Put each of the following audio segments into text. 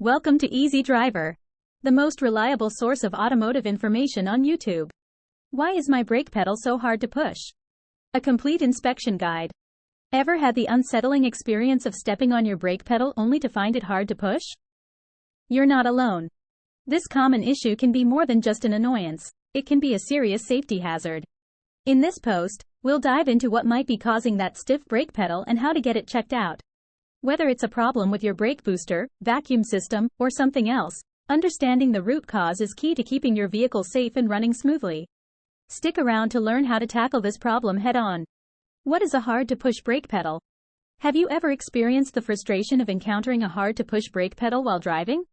Welcome to Easy Driver, the most reliable source of automotive information on YouTube. Why is my brake pedal so hard to push? A complete inspection guide. Ever had the unsettling experience of stepping on your brake pedal only to find it hard to push? You're not alone. This common issue can be more than just an annoyance. It can be a serious safety hazard. In this post, we'll dive into what might be causing that stiff brake pedal and how to get it checked out. Whether it's a problem with your brake booster, vacuum system, or something else, understanding the root cause is key to keeping your vehicle safe and running smoothly. Stick around to learn how to tackle this problem head-on. What is a hard-to-push brake pedal? Have you ever experienced the frustration of encountering a hard-to-push brake pedal while driving?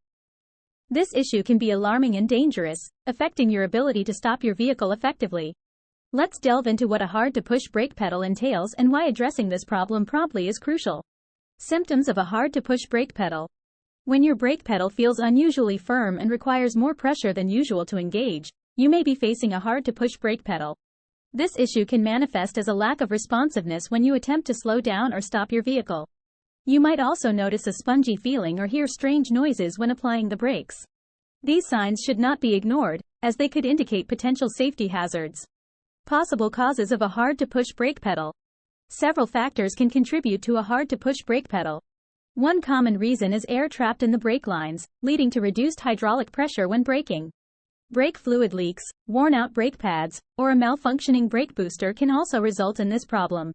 This issue can be alarming and dangerous, affecting your ability to stop your vehicle effectively. Let's delve into what a hard-to-push brake pedal entails and why addressing this problem promptly is crucial. Symptoms of a hard-to-push brake pedal. When your brake pedal feels unusually firm and requires more pressure than usual to engage, you may be facing a hard-to-push brake pedal. This issue can manifest as a lack of responsiveness when you attempt to slow down or stop your vehicle. You might also notice a spongy feeling or hear strange noises when applying the brakes. These signs should not be ignored, as they could indicate potential safety hazards. Possible causes of a hard-to-push brake pedal. Several factors can contribute to a hard-to-push brake pedal. One common reason is air trapped in the brake lines, leading to reduced hydraulic pressure when braking. Brake fluid leaks, worn-out brake pads, or a malfunctioning brake booster can also result in this problem.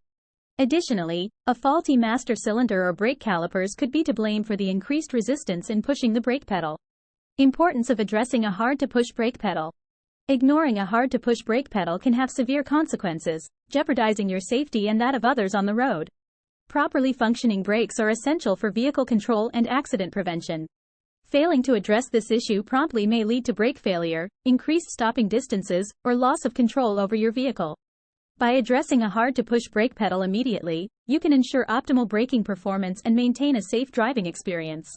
Additionally, a faulty master cylinder or brake calipers could be to blame for the increased resistance in pushing the brake pedal. Importance of addressing a hard-to-push brake pedal. Ignoring a hard-to-push brake pedal can have severe consequences, jeopardizing your safety and that of others on the road. Properly functioning brakes are essential for vehicle control and accident prevention. Failing to address this issue promptly may lead to brake failure, increased stopping distances, or loss of control over your vehicle. By addressing a hard-to-push brake pedal immediately, you can ensure optimal braking performance and maintain a safe driving experience.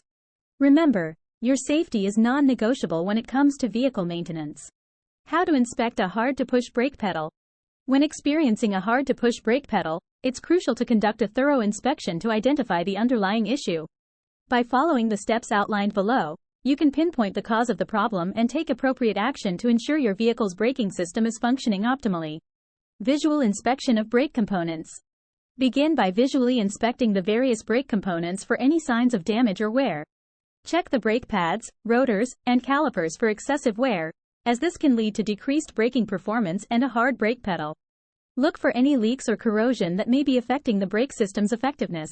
Remember, your safety is non-negotiable when it comes to vehicle maintenance. How to inspect a hard-to-push brake pedal. When experiencing a hard-to-push brake pedal, it's crucial to conduct a thorough inspection to identify the underlying issue. By following the steps outlined below, you can pinpoint the cause of the problem and take appropriate action to ensure your vehicle's braking system is functioning optimally. Visual inspection of brake components. Begin by visually inspecting the various brake components for any signs of damage or wear. Check the brake pads, rotors, and calipers for excessive wear, as this can lead to decreased braking performance and a hard brake pedal. Look for any leaks or corrosion that may be affecting the brake system's effectiveness.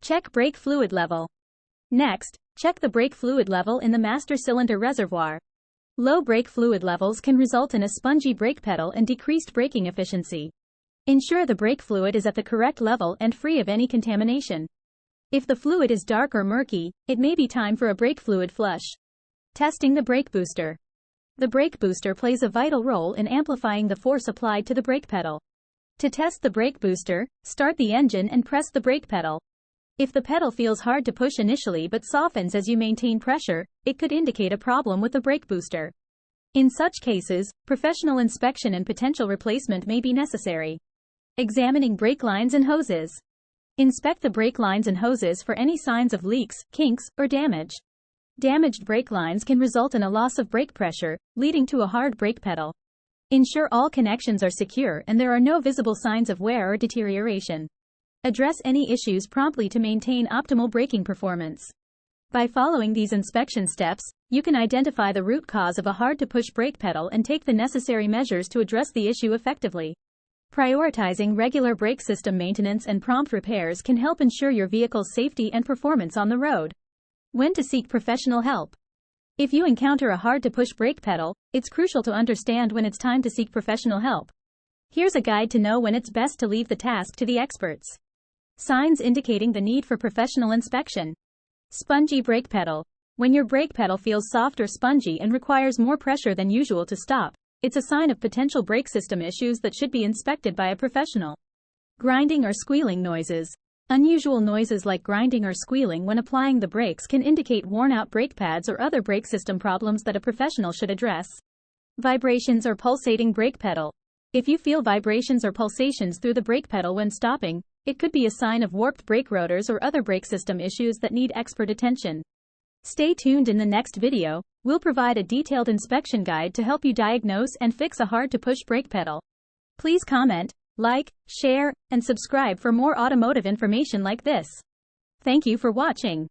Check brake fluid level. Next, check the brake fluid level in the master cylinder reservoir. Low brake fluid levels can result in a spongy brake pedal and decreased braking efficiency. Ensure the brake fluid is at the correct level and free of any contamination. If the fluid is dark or murky, it may be time for a brake fluid flush. Testing the brake booster. The brake booster plays a vital role in amplifying the force applied to the brake pedal. To test the brake booster, start the engine and press the brake pedal. If the pedal feels hard to push initially but softens as you maintain pressure, it could indicate a problem with the brake booster. In such cases, professional inspection and potential replacement may be necessary. Examining brake lines and hoses. Inspect the brake lines and hoses for any signs of leaks, kinks, or damage. Damaged brake lines can result in a loss of brake pressure, leading to a hard brake pedal. Ensure all connections are secure and there are no visible signs of wear or deterioration. Address any issues promptly to maintain optimal braking performance. By following these inspection steps, you can identify the root cause of a hard-to-push brake pedal and take the necessary measures to address the issue effectively. Prioritizing regular brake system maintenance and prompt repairs can help ensure your vehicle's safety and performance on the road. When to seek professional help. If you encounter a hard-to-push brake pedal, it's crucial to understand when it's time to seek professional help. Here's a guide to know when it's best to leave the task to the experts. Signs indicating the need for professional inspection. Spongy brake pedal. When your brake pedal feels soft or spongy and requires more pressure than usual to stop, it's a sign of potential brake system issues that should be inspected by a professional. Grinding or squealing noises. Unusual noises like grinding or squealing when applying the brakes can indicate worn-out brake pads or other brake system problems that a professional should address. Vibrations or pulsating brake pedal. If you feel vibrations or pulsations through the brake pedal when stopping, it could be a sign of warped brake rotors or other brake system issues that need expert attention. Stay tuned. In the next video, we'll provide a detailed inspection guide to help you diagnose and fix a hard-to-push brake pedal. Please comment, like, share, and subscribe for more automotive information like this. Thank you for watching.